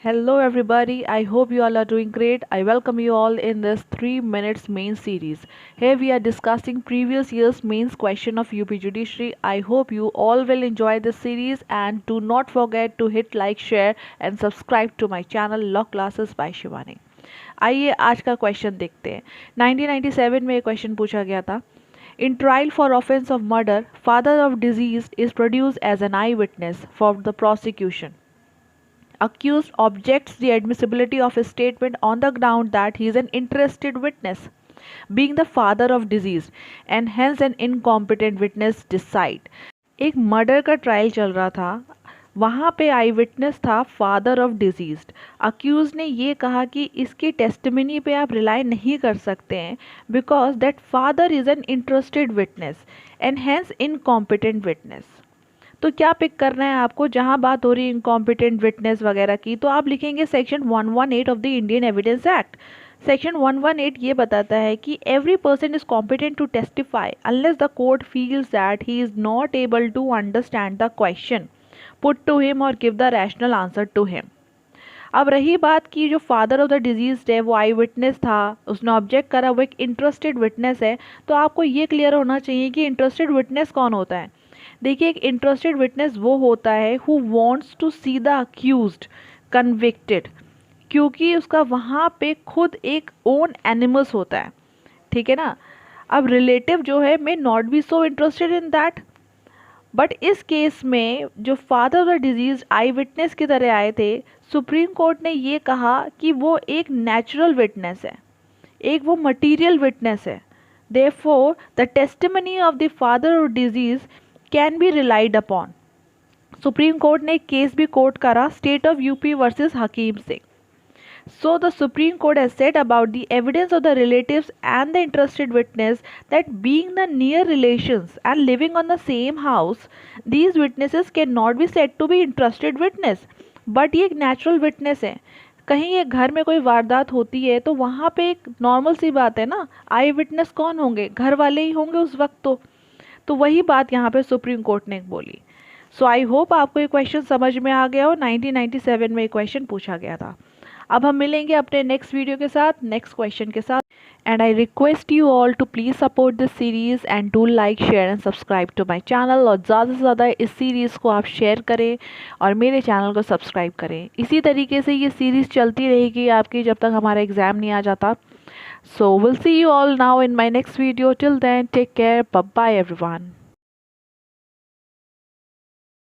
Hello everybody, I hope you all are doing great. I welcome you all in this 3 minutes main series. Here we are discussing previous year's mains question of UP Judiciary. I hope you all will enjoy this series and do not forget to hit like, share and subscribe to my channel Law Classes by Shivani. आइए आज का question देखते हैं। 1997 में ये question पूछा गया था। In trial for offense of murder, father of deceased is produced as an eyewitness for the prosecution. Accused objects the admissibility of his statement on the ground that he is an interested witness, being the father of deceased, and hence an incompetent witness decide. एक murder का trial चल रहा था, वहाँ पे आई witness था father of diseased. Accused ने ये कहा कि इसकी टेस्टिमनी पे आप रिलाई नहीं कर सकते हैं because that father is an interested witness and hence incompetent witness. तो क्या पिक करना है आपको, जहां बात हो रही है इनकॉम्पिटेंट विटनेस वगैरह की, तो आप लिखेंगे section 118 of the Indian evidence act. Section 118 ये बताता है कि every person is competent to testify unless the court feels that he is not able to understand the question put to him और give the rational answer to him. अब रही बात की जो फादर ऑफ द डिजीज है वो आई witness था, उसने ऑब्जेक्ट करा, वो एक इंटरेस्टेड विटनेस है, तो आपको ये क्लियर होना चाहिए कि इंटरेस्टेड विटनेस कौन होता है। देखिए, एक इंटरेस्टेड विटनेस वो होता है who wants to see the accused convicted, क्योंकि उसका वहाँ पे खुद एक ओन एनिमल्स होता है, ठीक है ना। अब रिलेटिव जो है may not be so interested in that, but इस केस में जो father of the disease I witness की तरह आए थे, सुप्रीम कोर्ट ने ये कहा कि वो एक नेचुरल विटनेस है, एक वो मटीरियल विटनेस है। Therefore the testimony of the father of deceased can be relied upon. Supreme court ने एक केस भी कोर्ट करा, state of UP versus Hakim Singh. So the Supreme Court has said about the evidence of the relatives and the interested witness that being the near relations and living on the same house, these witnesses cannot be said to be interested witness. But ये एक natural witness है। कहीं ये घर में कोई वारदात होती है तो वहाँ पे एक नॉर्मल सी बात है ना, आई विटनेस कौन होंगे, घर वाले ही होंगे उस वक्त। तो वही बात यहाँ पे सुप्रीम कोर्ट ने बोली। सो आई होप आपको ये क्वेश्चन समझ में आ गया हो। 1997 में ये क्वेश्चन पूछा गया था। अब हम मिलेंगे अपने नेक्स्ट वीडियो के साथ, नेक्स्ट क्वेश्चन के साथ। And I request you all to please support this series and do like, share and subscribe to my channel. और ज़्यादा से ज़्यादा इस सीरीज़ को आप शेयर करें और मेरे चैनल को सब्सक्राइब करें। इसी तरीके से ये सीरीज़ चलती रहेगी आपकी जब तक हमारा एग्ज़ाम नहीं आ जाता। So we'll see you all now in my next video. Till then, take care. Bye bye everyone.